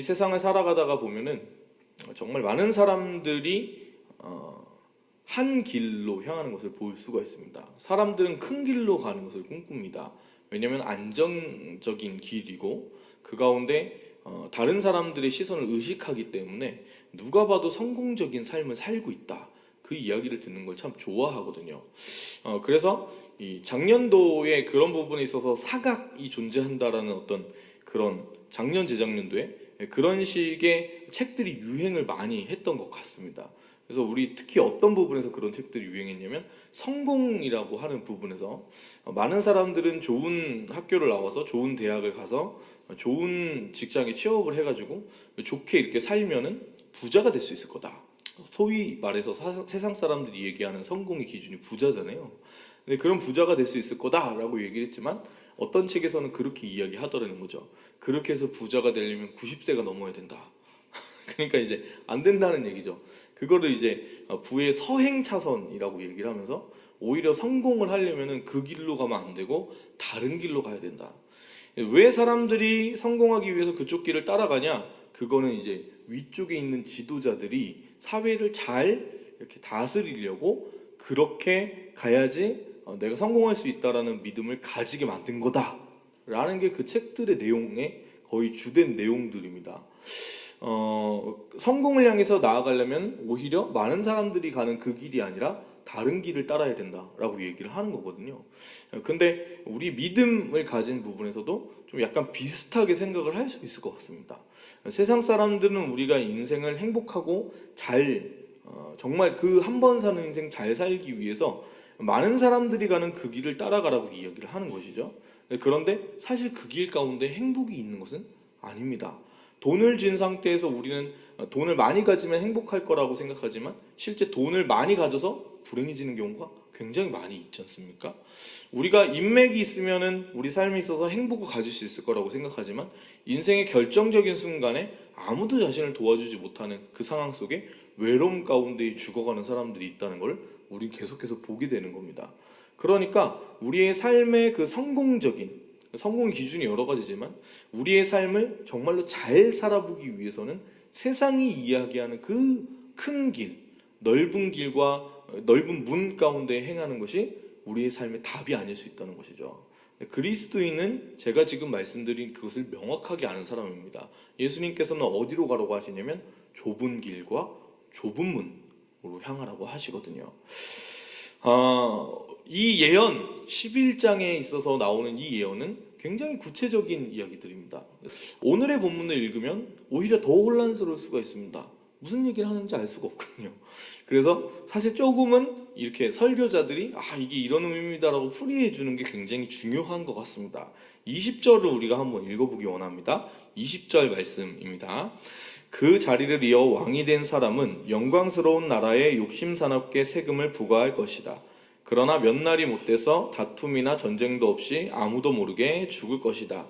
이 세상을 살아가다가 보면은 정말 많은 사람들이 한 길로 향하는 것을 볼 수가 있습니다. 사람들은 큰 길로 가는 것을 꿈꿉니다. 왜냐하면 안정적인 길이고 그 가운데 다른 사람들의 시선을 의식하기 때문에 누가 봐도 성공적인 삶을 살고 있다. 그 이야기를 듣는 걸 참 좋아하거든요. 그래서 이 작년도에 그런 부분에 있어서 사각이 존재한다라는 어떤 그런 작년 재작년도에 그런 식의 책들이 유행을 많이 했던 것 같습니다. 그래서 우리 특히 어떤 부분에서 그런 책들이 유행했냐면 성공이라고 하는 부분에서 많은 사람들은 좋은 학교를 나와서 좋은 대학을 가서 좋은 직장에 취업을 해가지고 좋게 이렇게 살면은 부자가 될 수 있을 거다. 소위 말해서 세상 사람들이 얘기하는 성공의 기준이 부자잖아요. 근데 그런 부자가 될 수 있을 거다라고 얘기를 했지만 어떤 책에서는 그렇게 이야기하더라는 거죠. 그렇게 해서 부자가 되려면 90세가 넘어야 된다. 그러니까 이제 안 된다는 얘기죠. 그거를 이제 부의 서행차선이라고 얘기를 하면서 오히려 성공을 하려면은 그 길로 가면 안 되고 다른 길로 가야 된다. 왜 사람들이 성공하기 위해서 그쪽 길을 따라가냐? 그거는 이제 위쪽에 있는 지도자들이 사회를 잘 이렇게 다스리려고 그렇게 가야지 내가 성공할 수 있다라는 믿음을 가지게 만든 거다라는 게 그 책들의 내용의 거의 주된 내용들입니다. 성공을 향해서 나아가려면 오히려 많은 사람들이 가는 그 길이 아니라 다른 길을 따라야 된다라고 얘기를 하는 거거든요. 근데 우리 믿음을 가진 부분에서도 좀 약간 비슷하게 생각을 할 수 있을 것 같습니다. 세상 사람들은 우리가 인생을 행복하고 잘 정말 그 한 번 사는 인생 잘 살기 위해서 많은 사람들이 가는 그 길을 따라가라고 이야기를 하는 것이죠. 그런데 사실 그 길 가운데 행복이 있는 것은 아닙니다. 돈을 쥔 상태에서 우리는 돈을 많이 가지면 행복할 거라고 생각하지만 실제 돈을 많이 가져서 불행해지는 경우가 굉장히 많이 있지 않습니까? 우리가 인맥이 있으면은 우리 삶에 있어서 행복을 가질 수 있을 거라고 생각하지만 인생의 결정적인 순간에 아무도 자신을 도와주지 못하는 그 상황 속에 외로움 가운데 죽어가는 사람들이 있다는 걸 우린 계속해서 보게 되는 겁니다. 그러니까 우리의 삶의 그 성공의 기준이 여러 가지지만 우리의 삶을 정말로 잘 살아보기 위해서는 세상이 이야기하는 그 큰 길, 넓은 길과 넓은 문 가운데 행하는 것이 우리의 삶의 답이 아닐 수 있다는 것이죠. 그리스도인은 제가 지금 말씀드린 그것을 명확하게 아는 사람입니다. 예수님께서는 어디로 가라고 하시냐면 좁은 길과 좁은 문으로 향하라고 하시거든요. 이 예언 11장에 있어서 나오는 이 예언은 굉장히 구체적인 이야기들입니다. 오늘의 본문을 읽으면 오히려 더 혼란스러울 수가 있습니다. 무슨 얘기를 하는지 알 수가 없거든요. 그래서 사실 조금은 이렇게 설교자들이 이게 이런 의미입니다라고 풀이해 주는 게 굉장히 중요한 것 같습니다. 20절을 우리가 한번 읽어보기 원합니다. 20절 말씀입니다. 그 자리를 이어 왕이 된 사람은 영광스러운 나라에 욕심사납게 세금을 부과할 것이다. 그러나 몇 날이 못 돼서 다툼이나 전쟁도 없이 아무도 모르게 죽을 것이다.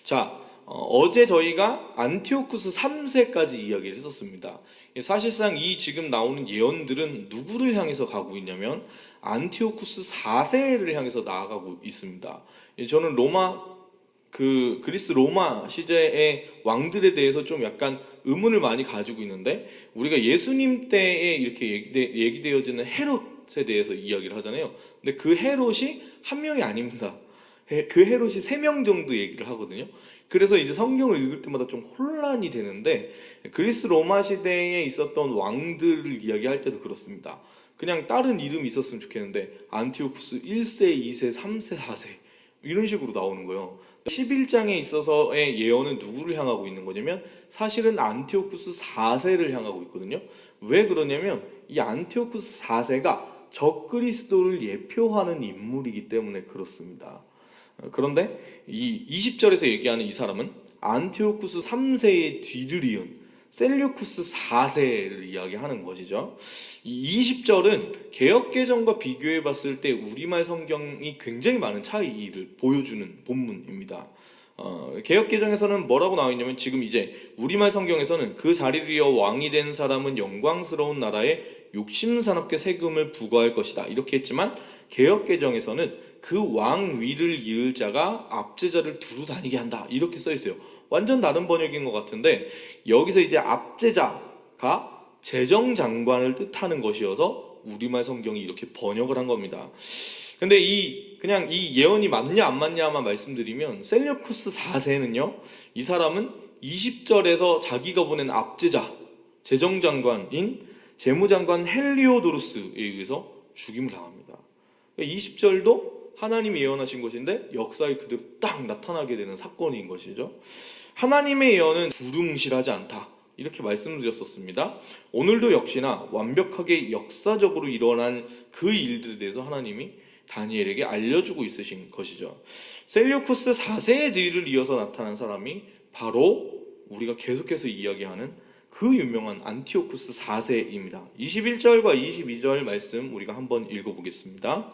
자, 어제 저희가 안티오쿠스 3세까지 이야기를 했었습니다. 사실상 이 지금 나오는 예언들은 누구를 향해서 가고 있냐면 안티오쿠스 4세를 향해서 나아가고 있습니다. 저는 그리스 로마 시대의 왕들에 대해서 좀 약간 의문을 많이 가지고 있는데 우리가 예수님 때에 이렇게 얘기되어지는 헤롯에 대해서 이야기를 하잖아요. 근데 그 헤롯이 한 명이 아닙니다. 그 헤롯이 3명 정도 얘기를 하거든요. 그래서 이제 성경을 읽을 때마다 좀 혼란이 되는데 그리스 로마 시대에 있었던 왕들을 이야기할 때도 그렇습니다. 그냥 다른 이름이 있었으면 좋겠는데 안티오쿠스 1세, 2세, 3세, 4세 이런 식으로 나오는 거예요. 11장에 있어서의 예언은 누구를 향하고 있는 거냐면 사실은 안티오쿠스 4세를 향하고 있거든요. 왜 그러냐면 이 안티오쿠스 4세가 적그리스도를 예표하는 인물이기 때문에 그렇습니다. 그런데 이 20절에서 얘기하는 이 사람은 안티오쿠스 3세의 뒤를 이은 셀류쿠스 4세를 이야기하는 것이죠. 이 20절은 개역개정과 비교해 봤을 때 우리말 성경이 굉장히 많은 차이를 보여주는 본문입니다. 개역개정에서는 뭐라고 나와 있냐면 지금 이제 우리말 성경에서는 그 자리를 이어 왕이 된 사람은 영광스러운 나라에 욕심사납게 세금을 부과할 것이다 이렇게 했지만 개역개정에서는 그 왕 위를 이을 자가 압제자를 두루 다니게 한다 이렇게 써 있어요. 완전 다른 번역인 것 같은데 여기서 이제 압제자가 재정장관을 뜻하는 것이어서 우리말 성경이 이렇게 번역을 한 겁니다. 근데 그냥 이 예언이 맞냐 안 맞냐만 말씀드리면 셀류쿠스 4세는요, 이 사람은 20절에서 자기가 보낸 압제자 재정장관인 재무장관 헬리오도루스에 의해서 죽임을 당합니다. 20절도 하나님이 예언하신 것인데 역사에 그대로 딱 나타나게 되는 사건인 것이죠. 하나님의 예언은 두루뭉실하지 않다, 이렇게 말씀드렸었습니다. 오늘도 역시나 완벽하게 역사적으로 일어난 그 일들에 대해서 하나님이 다니엘에게 알려주고 있으신 것이죠. 셀류쿠스 4세의 뒤를 이어서 나타난 사람이 바로 우리가 계속해서 이야기하는 그 유명한 안티오쿠스 4세입니다. 21절과 22절 말씀 우리가 한번 읽어보겠습니다.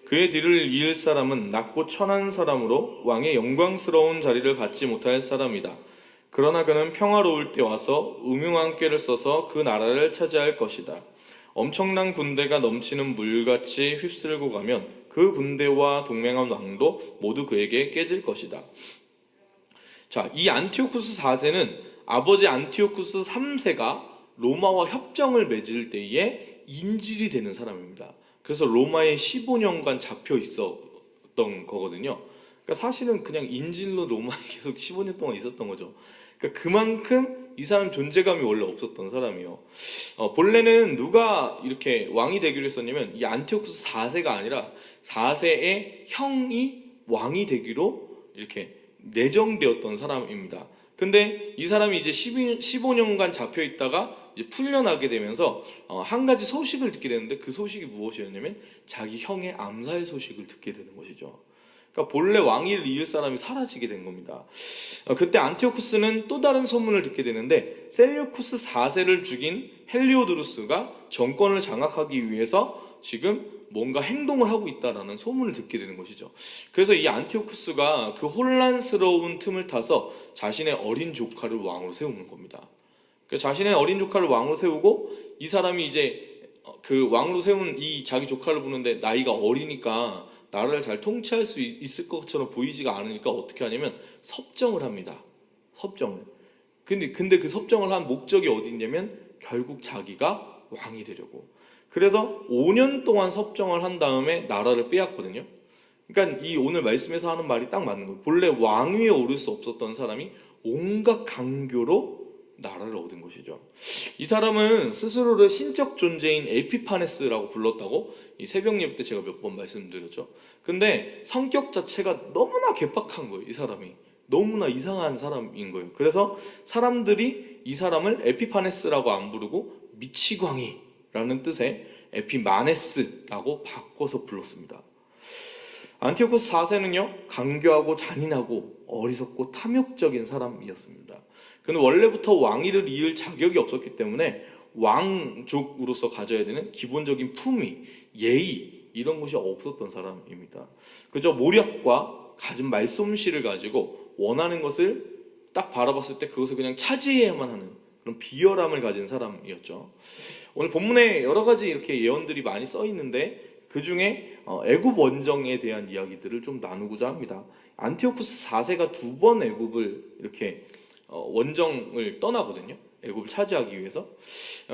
그의 뒤를 이을 사람은 낮고 천한 사람으로 왕의 영광스러운 자리를 받지 못할 사람이다. 그러나 그는 평화로울 때 와서 음흉한 꾀를 써서 그 나라를 차지할 것이다. 엄청난 군대가 넘치는 물같이 휩쓸고 가면 그 군대와 동맹한 왕도 모두 그에게 깨질 것이다. 자, 이 안티오쿠스 4세는 아버지 안티오쿠스 3세가 로마와 협정을 맺을 때에 인질이 되는 사람입니다. 그래서 로마에 15년간 잡혀 있었던 거거든요. 그러니까 사실은 그냥 인질로 로마에 계속 15년 동안 있었던 거죠. 그러니까 그만큼 이 사람 존재감이 원래 없었던 사람이에요. 본래는 누가 이렇게 왕이 되기로 했었냐면 이 안티오쿠스 4세가 아니라 4세의 형이 왕이 되기로 이렇게 내정되었던 사람입니다. 근데 이 사람이 이제 15년간 잡혀 있다가 이제 풀려나게 되면서 한 가지 소식을 듣게 되는데 그 소식이 무엇이었냐면 자기 형의 암살 소식을 듣게 되는 것이죠. 그러니까 본래 왕위를 이을 사람이 사라지게 된 겁니다. 그때 안티오쿠스는 또 다른 소문을 듣게 되는데 셀류쿠스 4세를 죽인 헬리오도루스가 정권을 장악하기 위해서 지금 뭔가 행동을 하고 있다라는 소문을 듣게 되는 것이죠. 그래서 이 안티오쿠스가 그 혼란스러운 틈을 타서 자신의 어린 조카를 왕으로 세우는 겁니다. 그러니까 자신의 어린 조카를 왕으로 세우고 이 사람이 이제 그 왕으로 세운 이 자기 조카를 보는데 나이가 어리니까 나라를 잘 통치할 수 있을 것처럼 보이지가 않으니까 어떻게 하냐면 섭정을 합니다. 섭정을. 근데 그 섭정을 한 목적이 어디 있냐면 결국 자기가 왕이 되려고. 그래서 5년 동안 섭정을 한 다음에 나라를 빼앗거든요. 그러니까 이 오늘 말씀에서 하는 말이 딱 맞는 거예요. 본래 왕위에 오를 수 없었던 사람이 온갖 강교로 나라를 얻은 것이죠. 이 사람은 스스로를 신적 존재인 에피파네스라고 불렀다고 이 새벽 예배 때 제가 몇 번 말씀드렸죠. 근데 성격 자체가 너무나 괴팍한 거예요. 이 사람이 너무나 이상한 사람인 거예요. 그래서 사람들이 이 사람을 에피파네스라고 안 부르고 미치광이라는 뜻의 에피마네스라고 바꿔서 불렀습니다. 안티오쿠스 4세는요, 강교하고 잔인하고 어리석고 탐욕적인 사람이었습니다. 그는 원래부터 왕위를 이을 자격이 없었기 때문에 왕족으로서 가져야 되는 기본적인 품위, 예의 이런 것이 없었던 사람입니다. 그저 모략과 갖은 말솜씨를 가지고 원하는 것을 딱 바라봤을 때 그것을 그냥 차지해야만 하는 그런 비열함을 가진 사람이었죠. 오늘 본문에 여러 가지 이렇게 예언들이 많이 써 있는데 그 중에 애굽 원정에 대한 이야기들을 좀 나누고자 합니다. 안티오쿠스 4세가 2번 애굽을 이렇게 원정을 떠나거든요. 애굽을 차지하기 위해서.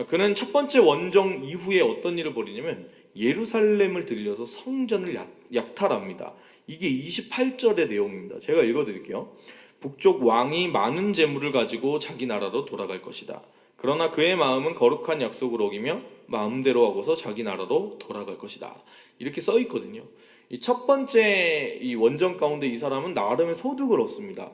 그는 첫 번째 원정 이후에 어떤 일을 벌이냐면 예루살렘을 들려서 성전을 약탈합니다. 이게 28절의 내용입니다. 제가 읽어드릴게요. 북쪽 왕이 많은 재물을 가지고 자기 나라로 돌아갈 것이다. 그러나 그의 마음은 거룩한 약속을 어기며 마음대로 하고서 자기 나라로 돌아갈 것이다. 이렇게 써 있거든요. 이 첫 번째 이 원정 가운데 이 사람은 나름의 소득을 얻습니다.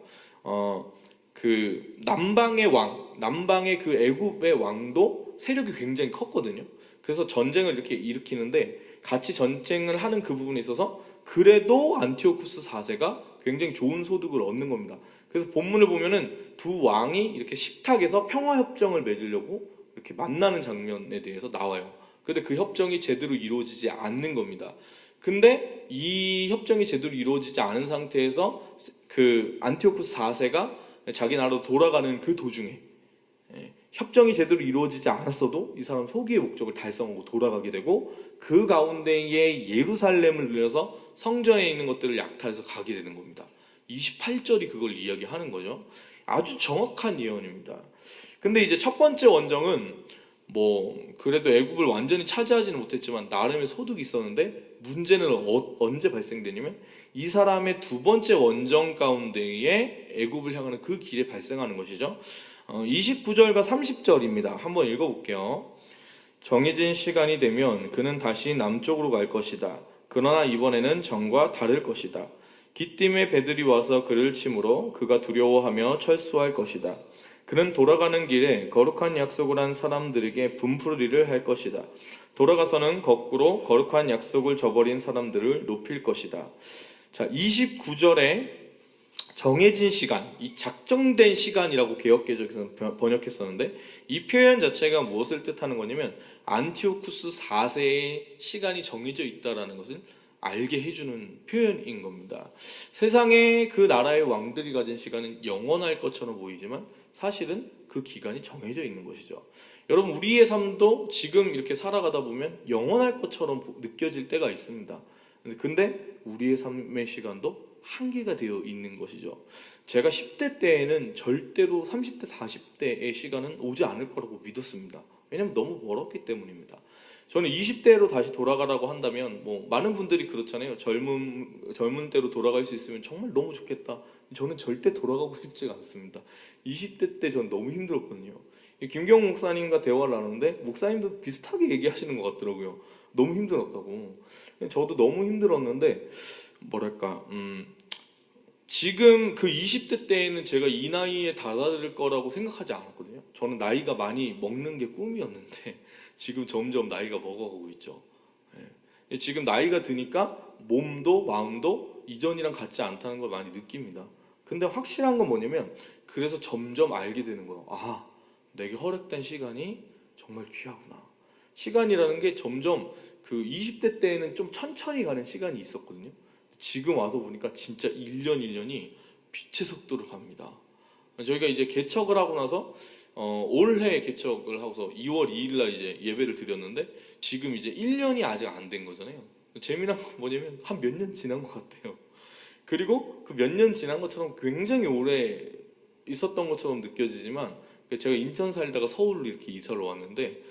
그 남방의 그 애굽의 왕도 세력이 굉장히 컸거든요. 그래서 전쟁을 이렇게 일으키는데 같이 전쟁을 하는 그 부분에 있어서 그래도 안티오쿠스 4세가 굉장히 좋은 소득을 얻는 겁니다. 그래서 본문을 보면은 두 왕이 이렇게 식탁에서 평화협정을 맺으려고 이렇게 만나는 장면에 대해서 나와요. 근데 그 협정이 제대로 이루어지지 않는 겁니다. 근데 이 협정이 제대로 이루어지지 않은 상태에서 그 안티오쿠스 4세가 자기 나라로 돌아가는 그 도중에 협정이 제대로 이루어지지 않았어도 이 사람 소기의 목적을 달성하고 돌아가게 되고 그 가운데에 예루살렘을 들려서 성전에 있는 것들을 약탈해서 가게 되는 겁니다. 28절이 그걸 이야기하는 거죠. 아주 정확한 예언입니다. 근데 이제 첫 번째 원정은 뭐 그래도 애굽을 완전히 차지하지는 못했지만 나름의 소득이 있었는데, 문제는 언제 발생되냐면 이 사람의 두 번째 원정 가운데에 애굽을 향하는 그 길에 발생하는 것이죠. 29절과 30절입니다. 한번 읽어볼게요. 정해진 시간이 되면 그는 다시 남쪽으로 갈 것이다. 그러나 이번에는 전과 다를 것이다. 기띔의 배들이 와서 그를 치므로 그가 두려워하며 철수할 것이다. 그는 돌아가는 길에 거룩한 약속을 한 사람들에게 분풀이를 할 것이다. 돌아가서는 거꾸로 거룩한 약속을 저버린 사람들을 높일 것이다. 자, 29절에 정해진 시간, 이 작정된 시간이라고 개역개정에서 번역했었는데, 이 표현 자체가 무엇을 뜻하는 거냐면 안티오쿠스 4세의 시간이 정해져 있다라는 것을 알게 해주는 표현인 겁니다. 세상에 그 나라의 왕들이 가진 시간은 영원할 것처럼 보이지만 사실은 그 기간이 정해져 있는 것이죠. 여러분, 우리의 삶도 지금 이렇게 살아가다 보면 영원할 것처럼 느껴질 때가 있습니다. 근데 우리의 삶의 시간도 한계가 되어 있는 것이죠. 제가 10대 때에는 절대로 30대, 40대의 시간은 오지 않을 거라고 믿었습니다. 왜냐하면 너무 멀었기 때문입니다. 저는 20대로 다시 돌아가라고 한다면, 뭐 많은 분들이 그렇잖아요. 젊은 때로 돌아갈 수 있으면 정말 너무 좋겠다. 저는 절대 돌아가고 싶지 않습니다. 20대 때 전 너무 힘들었거든요. 김경호 목사님과 대화를 나누는데 목사님도 비슷하게 얘기하시는 것 같더라고요. 너무 힘들었다고. 저도 너무 힘들었는데 뭐랄까, 지금 그 20대 때에는 제가 이 나이에 다다를 거라고 생각하지 않았거든요. 저는 나이가 많이 먹는 게 꿈이었는데 지금 점점 나이가 먹어가고 있죠. 지금 나이가 드니까 몸도 마음도 이전이랑 같지 않다는 걸 많이 느낍니다. 근데 확실한 건 뭐냐면, 그래서 점점 알게 되는 거예요. 아, 내게 허락된 시간이 정말 귀하구나. 시간이라는 게 점점, 그 20대 때에는 좀 천천히 가는 시간이 있었거든요. 지금 와서 보니까 진짜 1년 1년이 빛의 속도로 갑니다. 저희가 이제 개척을 하고 나서 올해 개척을 하고서 2월 2일 날 이제 예배를 드렸는데, 지금 이제 1년이 아직 안 된 거잖아요. 재미난 건 뭐냐면 한 몇 년 지난 것 같아요. 그리고 그 몇 년 지난 것처럼 굉장히 오래 있었던 것처럼 느껴지지만, 제가 인천 살다가 서울로 이렇게 이사를 왔는데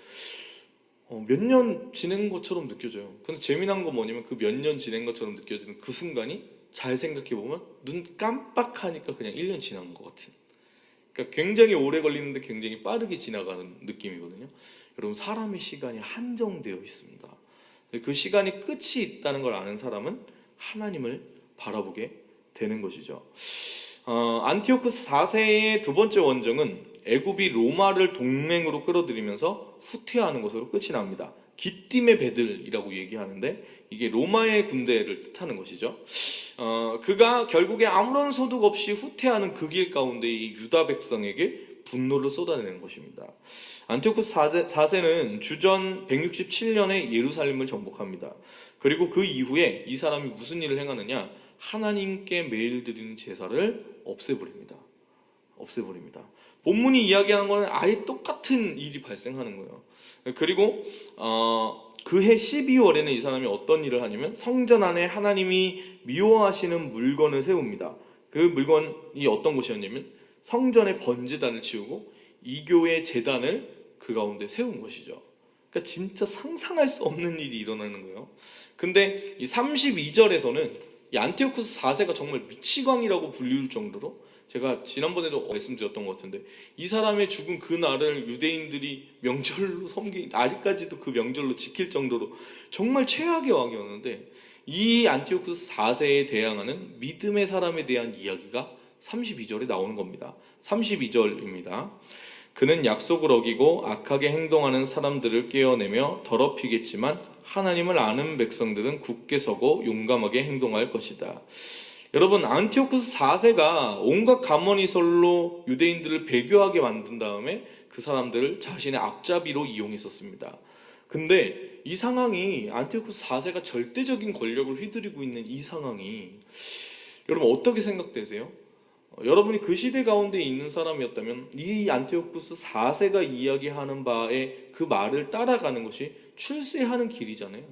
몇 년 지낸 것처럼 느껴져요. 근데 재미난 건 뭐냐면 그 몇 년 지낸 것처럼 느껴지는 그 순간이 잘 생각해보면 눈 깜빡하니까 그냥 1년 지난 것 같은, 그러니까 굉장히 오래 걸리는데 굉장히 빠르게 지나가는 느낌이거든요. 여러분, 사람의 시간이 한정되어 있습니다. 그 시간이 끝이 있다는 걸 아는 사람은 하나님을 바라보게 되는 것이죠. 안티오쿠스 4세의 두 번째 원정은 애굽이 로마를 동맹으로 끌어들이면서 후퇴하는 것으로 끝이 납니다. 기띔의 배들이라고 얘기하는데 이게 로마의 군대를 뜻하는 것이죠. 그가 결국에 아무런 소득 없이 후퇴하는 그 길 가운데 이 유다 백성에게 분노를 쏟아내는 것입니다. 안티오쿠스 4세는 주전 167년에 예루살렘을 정복합니다. 그리고 그 이후에 이 사람이 무슨 일을 행하느냐? 하나님께 매일 드리는 제사를 없애버립니다. 본문이 이야기하는 거는 아예 똑같은 일이 발생하는 거예요. 그리고 그해 12월에는 이 사람이 어떤 일을 하냐면 성전 안에 하나님이 미워하시는 물건을 세웁니다. 그 물건이 어떤 것이었냐면 성전의 번제단을 치우고 이교의 제단을 그 가운데 세운 것이죠. 그러니까 진짜 상상할 수 없는 일이 일어나는 거예요. 근데 이 32절에서는 이 안티오쿠스 4세가 정말 미치광이라고 불릴 정도로, 제가 지난번에도 말씀드렸던 것 같은데, 이 사람의 죽은 그 날을 유대인들이 명절로 아직까지도 그 명절로 지킬 정도로 정말 최악의 왕이었는데, 이 안티오쿠스 4세에 대항하는 믿음의 사람에 대한 이야기가 32절에 나오는 겁니다. 32절입니다. 그는 약속을 어기고 악하게 행동하는 사람들을 깨어내며 더럽히겠지만 하나님을 아는 백성들은 굳게 서고 용감하게 행동할 것이다. 여러분, 안티오쿠스 4세가 온갖 가문이설로 유대인들을 배교하게 만든 다음에 그 사람들을 자신의 앞잡이로 이용했었습니다. 근데 이 상황이, 안티오쿠스 4세가 절대적인 권력을 휘두르고 있는 이 상황이 여러분 어떻게 생각되세요? 여러분이 그 시대 가운데 있는 사람이었다면 이 안티오쿠스 4세가 이야기하는 바에 그 말을 따라가는 것이 출세하는 길이잖아요.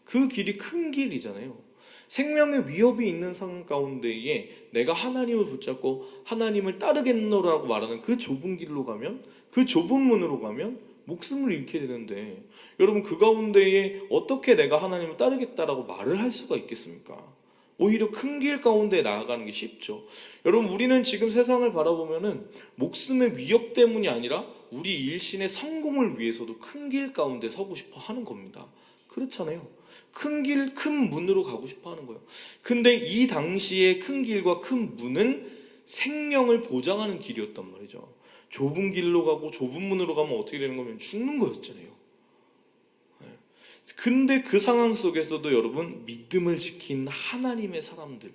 그 길이 큰 길이잖아요. 생명의 위협이 있는 상황 가운데에 내가 하나님을 붙잡고 하나님을 따르겠노라고 말하는 그 좁은 길로 가면, 그 좁은 문으로 가면 목숨을 잃게 되는데, 여러분 그 가운데에 어떻게 내가 하나님을 따르겠다라고 말을 할 수가 있겠습니까? 오히려 큰 길 가운데 나아가는 게 쉽죠. 여러분 우리는 지금 세상을 바라보면은 목숨의 위협 때문이 아니라 우리 일신의 성공을 위해서도 큰 길 가운데 서고 싶어 하는 겁니다. 그렇잖아요. 큰 길, 큰 문으로 가고 싶어 하는 거예요. 근데 이 당시에 큰 길과 큰 문은 생명을 보장하는 길이었단 말이죠. 좁은 길로 가고 좁은 문으로 가면 어떻게 되는 거면 죽는 거였잖아요. 근데 그 상황 속에서도 여러분 믿음을 지킨 하나님의 사람들,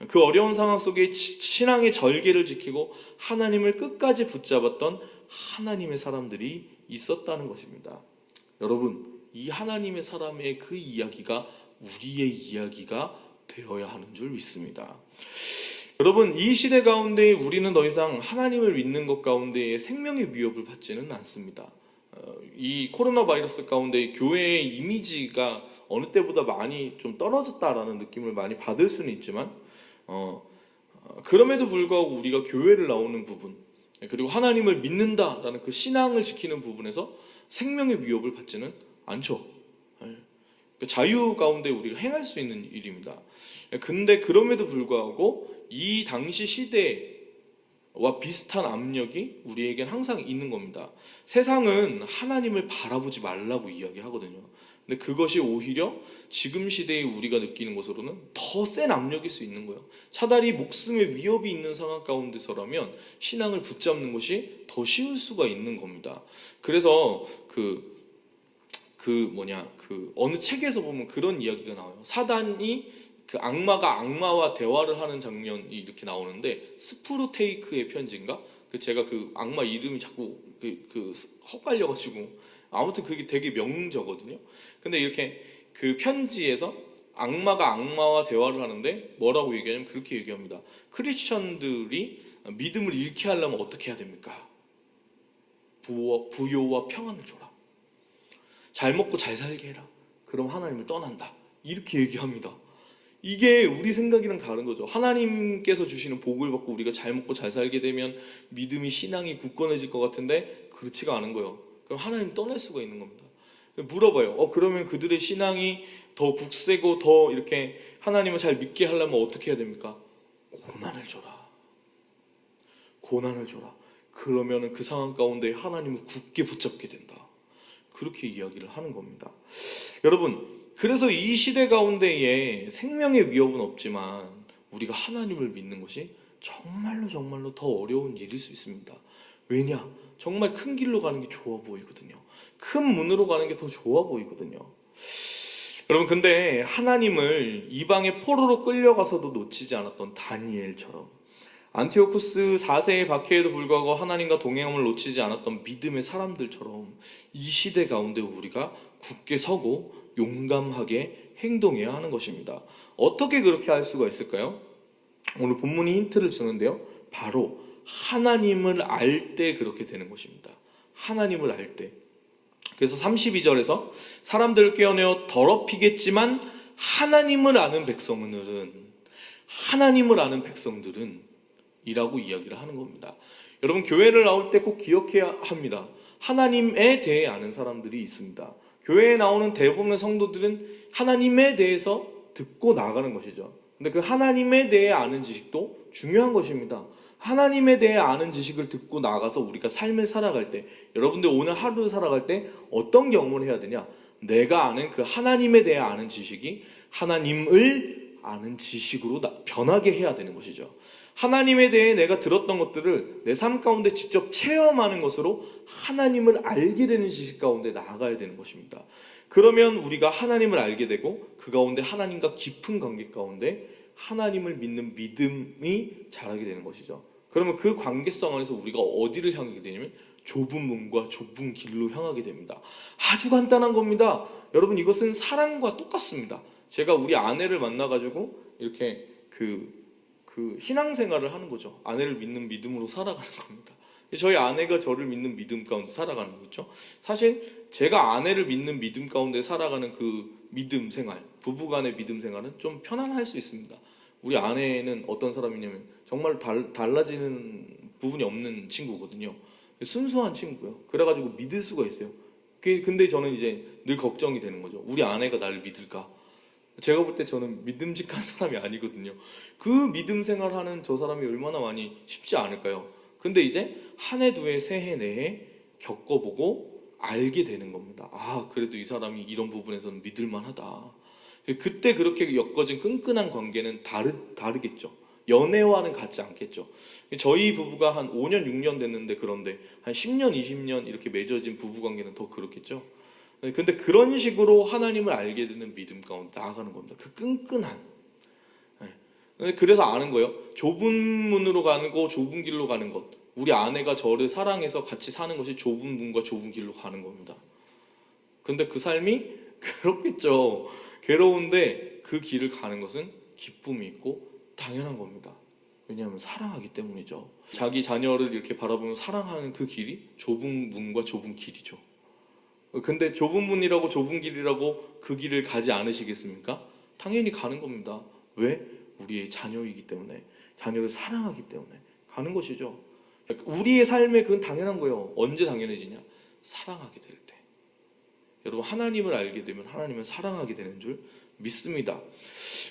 그 어려운 상황 속에 신앙의 절개를 지키고 하나님을 끝까지 붙잡았던 하나님의 사람들이 있었다는 것입니다. 여러분 이 하나님의 사람의 그 이야기가 우리의 이야기가 되어야 하는 줄 믿습니다. 여러분 이 시대 가운데 우리는 더 이상 하나님을 믿는 것 가운데에 생명의 위협을 받지는 않습니다. 이 코로나 바이러스 가운데 교회의 이미지가 어느 때보다 많이 좀 떨어졌다라는 느낌을 많이 받을 수는 있지만 그럼에도 불구하고 우리가 교회를 나오는 부분, 그리고 하나님을 믿는다라는 그 신앙을 지키는 부분에서 생명의 위협을 받지는 않죠. 자유 가운데 우리가 행할 수 있는 일입니다. 근데 그럼에도 불구하고 이 당시 시대와 비슷한 압력이 우리에겐 항상 있는 겁니다. 세상은 하나님을 바라보지 말라고 이야기하거든요. 근데 그것이 오히려 지금 시대에 우리가 느끼는 것으로는 더 센 압력일 수 있는 거예요. 차라리 목숨의 위협이 있는 상황 가운데서라면 신앙을 붙잡는 것이 더 쉬울 수가 있는 겁니다. 그래서 어느 책에서 보면 그런 이야기가 나와요. 사단이 그 악마가 악마와 대화를 하는 장면이 이렇게 나오는데, 스프루테이크의 편지인가? 제가 그 악마 이름이 자꾸 헛갈려가지고, 아무튼 그게 되게 명저거든요. 근데 이렇게 그 편지에서 악마가 악마와 대화를 하는데 뭐라고 얘기하냐면 그렇게 얘기합니다. 크리스천들이 믿음을 잃게 하려면 어떻게 해야 됩니까? 부요와 평안을 줘라. 잘 먹고 잘 살게 해라. 그럼 하나님을 떠난다. 이렇게 얘기합니다. 이게 우리 생각이랑 다른 거죠. 하나님께서 주시는 복을 받고 우리가 잘 먹고 잘 살게 되면 믿음이, 신앙이 굳건해질 것 같은데 그렇지가 않은 거예요. 그럼 하나님 떠날 수가 있는 겁니다. 물어봐요. 그러면 그들의 신앙이 더 굳세고 더 이렇게 하나님을 잘 믿게 하려면 어떻게 해야 됩니까? 고난을 줘라. 고난을 줘라. 그러면 그 상황 가운데 하나님을 굳게 붙잡게 된다. 그렇게 이야기를 하는 겁니다. 여러분, 그래서 이 시대 가운데에 생명의 위협은 없지만 우리가 하나님을 믿는 것이 정말로 더 어려운 일일 수 있습니다. 왜냐? 정말 큰 길로 가는 게 좋아 보이거든요. 큰 문으로 가는 게 더 좋아 보이거든요. 여러분, 근데 하나님을 이방의 포로로 끌려가서도 놓치지 않았던 다니엘처럼, 안티오쿠스 4세의 박해에도 불구하고 하나님과 동행함을 놓치지 않았던 믿음의 사람들처럼 이 시대 가운데 우리가 굳게 서고 용감하게 행동해야 하는 것입니다. 어떻게 그렇게 할 수가 있을까요? 오늘 본문이 힌트를 주는데요. 바로 하나님을 알 때 그렇게 되는 것입니다. 하나님을 알 때. 그래서 32절에서 사람들을 깨어내어 더럽히겠지만 하나님을 아는 백성들은 이라고 이야기를 하는 겁니다. 여러분, 교회를 나올 때 꼭 기억해야 합니다. 하나님에 대해 아는 사람들이 있습니다. 교회에 나오는 대부분의 성도들은 하나님에 대해서 듣고 나가는 것이죠. 근데 그 하나님에 대해 아는 지식도 중요한 것입니다. 하나님에 대해 아는 지식을 듣고 나가서 우리가 삶을 살아갈 때, 여러분들 오늘 하루 살아갈 때 어떤 경험을 해야 되냐? 내가 아는 그 하나님에 대해 아는 지식이 하나님을 아는 지식으로 변하게 해야 되는 것이죠. 하나님에 대해 내가 들었던 것들을 내 삶 가운데 직접 체험하는 것으로 하나님을 알게 되는 지식 가운데 나아가야 되는 것입니다. 그러면 우리가 하나님을 알게 되고 그 가운데 하나님과 깊은 관계 가운데 하나님을 믿는 믿음이 자라게 되는 것이죠. 그러면 그 관계성 안에서 우리가 어디를 향하게 되냐면 좁은 문과 좁은 길로 향하게 됩니다. 아주 간단한 겁니다. 여러분, 이것은 사랑과 똑같습니다. 제가 우리 아내를 만나가지고 이렇게 그 신앙생활을 하는 거죠. 아내를 믿는 믿음으로 살아가는 겁니다. 저희 아내가 저를 믿는 믿음 가운데 살아가는 거죠. 사실 제가 아내를 믿는 믿음 가운데 살아가는 그 믿음 생활, 부부간의 믿음 생활은 좀 편안할 수 있습니다. 우리 아내는 어떤 사람이냐면 정말 달라지는 부분이 없는 친구거든요. 순수한 친구예요. 그래가지고 믿을 수가 있어요. 근데 저는 이제 늘 걱정이 되는 거죠. 우리 아내가 나를 믿을까? 제가 볼 때 저는 믿음직한 사람이 아니거든요. 그 믿음 생활하는 저 사람이 얼마나 많이 쉽지 않을까요? 근데 이제 한 해, 두 해, 세 해, 네 해 겪어보고 알게 되는 겁니다. 아, 그래도 이 사람이 이런 부분에서는 믿을만하다. 그때 그렇게 엮어진 끈끈한 관계는 다르겠죠. 연애와는 같지 않겠죠. 저희 부부가 한 5년, 6년 됐는데 그런데 한 10년, 20년 이렇게 맺어진 부부 관계는 더 그렇겠죠. 근데 그런 식으로 하나님을 알게 되는 믿음 가운데 나아가는 겁니다. 그 끈끈한. 그래서 아는 거예요. 좁은 문으로 가는 거, 좁은 길로 가는 것. 우리 아내가 저를 사랑해서 같이 사는 것이 좁은 문과 좁은 길로 가는 겁니다. 근데 그 삶이 괴롭겠죠. 괴로운데 그 길을 가는 것은 기쁨이 있고 당연한 겁니다. 왜냐하면 사랑하기 때문이죠. 자기 자녀를 이렇게 바라보면 사랑하는 그 길이 좁은 문과 좁은 길이죠. 근데 좁은 문이라고 좁은 길이라고 그 길을 가지 않으시겠습니까? 당연히 가는 겁니다. 왜? 우리의 자녀이기 때문에, 자녀를 사랑하기 때문에 가는 것이죠. 우리의 삶에 그건 당연한 거예요. 언제 당연해지냐? 사랑하게 될 때. 여러분, 하나님을 알게 되면 하나님을 사랑하게 되는 줄 믿습니다.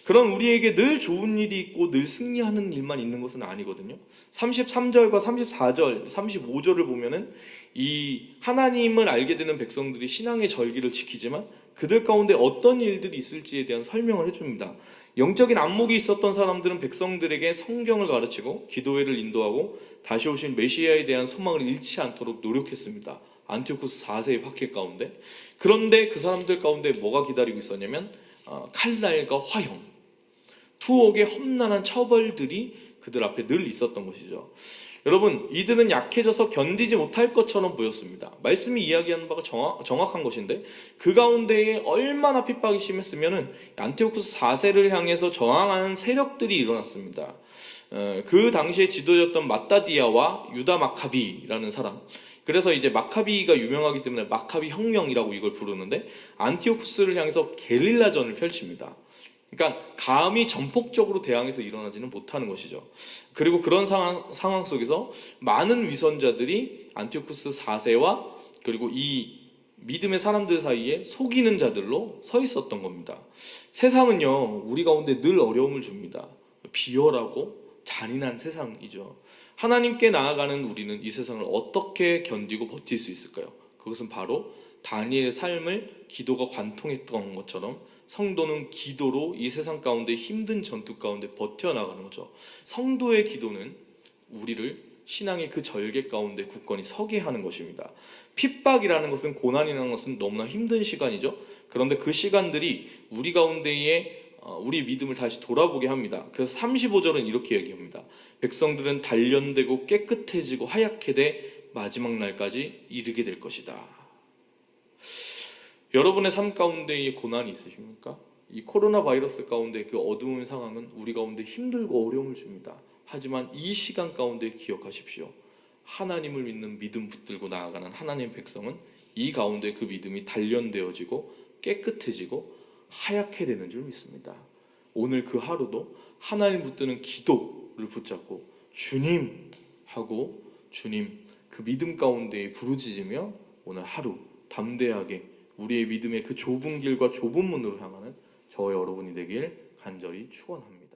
그럼 우리에게 늘 좋은 일이 있고 늘 승리하는 일만 있는 것은 아니거든요. 33절과 34절, 35절을 보면은 이 하나님을 알게 되는 백성들이 신앙의 절기를 지키지만 그들 가운데 어떤 일들이 있을지에 대한 설명을 해줍니다. 영적인 안목이 있었던 사람들은 백성들에게 성경을 가르치고 기도회를 인도하고 다시 오신 메시아에 대한 소망을 잃지 않도록 노력했습니다. 안티오코스 4세의 박해 가운데. 그런데 그 사람들 가운데 뭐가 기다리고 있었냐면 칼날과 화형, 투옥의 험난한 처벌들이 그들 앞에 늘 있었던 것이죠. 여러분, 이들은 약해져서 견디지 못할 것처럼 보였습니다. 말씀이 이야기하는 바가 정확한 것인데 그 가운데에 얼마나 핍박이 심했으면 안티오코스 4세를 향해서 저항하는 세력들이 일어났습니다. 그 당시에 지도자였던 마따디아와 유다 마카비라는 사람, 그래서 이제 마카비가 유명하기 때문에 마카비 혁명이라고 이걸 부르는데 안티오쿠스를 향해서 게릴라전을 펼칩니다. 그러니까 감히 전폭적으로 대항해서 일어나지는 못하는 것이죠. 그리고 그런 상황 속에서 많은 위선자들이 안티오쿠스 4세와 그리고 이 믿음의 사람들 사이에 속이는 자들로 서 있었던 겁니다. 세상은요, 우리 가운데 늘 어려움을 줍니다. 비열하고 잔인한 세상이죠. 하나님께 나아가는 우리는 이 세상을 어떻게 견디고 버틸 수 있을까요? 그것은 바로 다니엘의 삶을 기도가 관통했던 것처럼 성도는 기도로 이 세상 가운데 힘든 전투 가운데 버텨나가는 거죠. 성도의 기도는 우리를 신앙의 그 절개 가운데 굳건히 서게 하는 것입니다. 핍박이라는 것은, 고난이라는 것은 너무나 힘든 시간이죠. 그런데 그 시간들이 우리 가운데에 우리 믿음을 다시 돌아보게 합니다. 그래서 35절은 이렇게 얘기합니다. 백성들은 단련되고 깨끗해지고 하얗게 돼 마지막 날까지 이르게 될 것이다. 여러분의 삶 가운데에 고난이 있으십니까? 이 코로나 바이러스 가운데 그 어두운 상황은 우리 가운데 힘들고 어려움을 줍니다. 하지만 이 시간 가운데 기억하십시오. 하나님을 믿는 믿음 붙들고 나아가는 하나님의 백성은 이 가운데 그 믿음이 단련되어지고 깨끗해지고 하얗게 되는 줄 믿습니다. 오늘 그 하루도 하나님 붙드는 기도를 붙잡고 주님 하고 주님 그 믿음 가운데 부르짖으며 오늘 하루 담대하게 우리의 믿음의 그 좁은 길과 좁은 문으로 향하는 저와 여러분이 되길 간절히 축원합니다.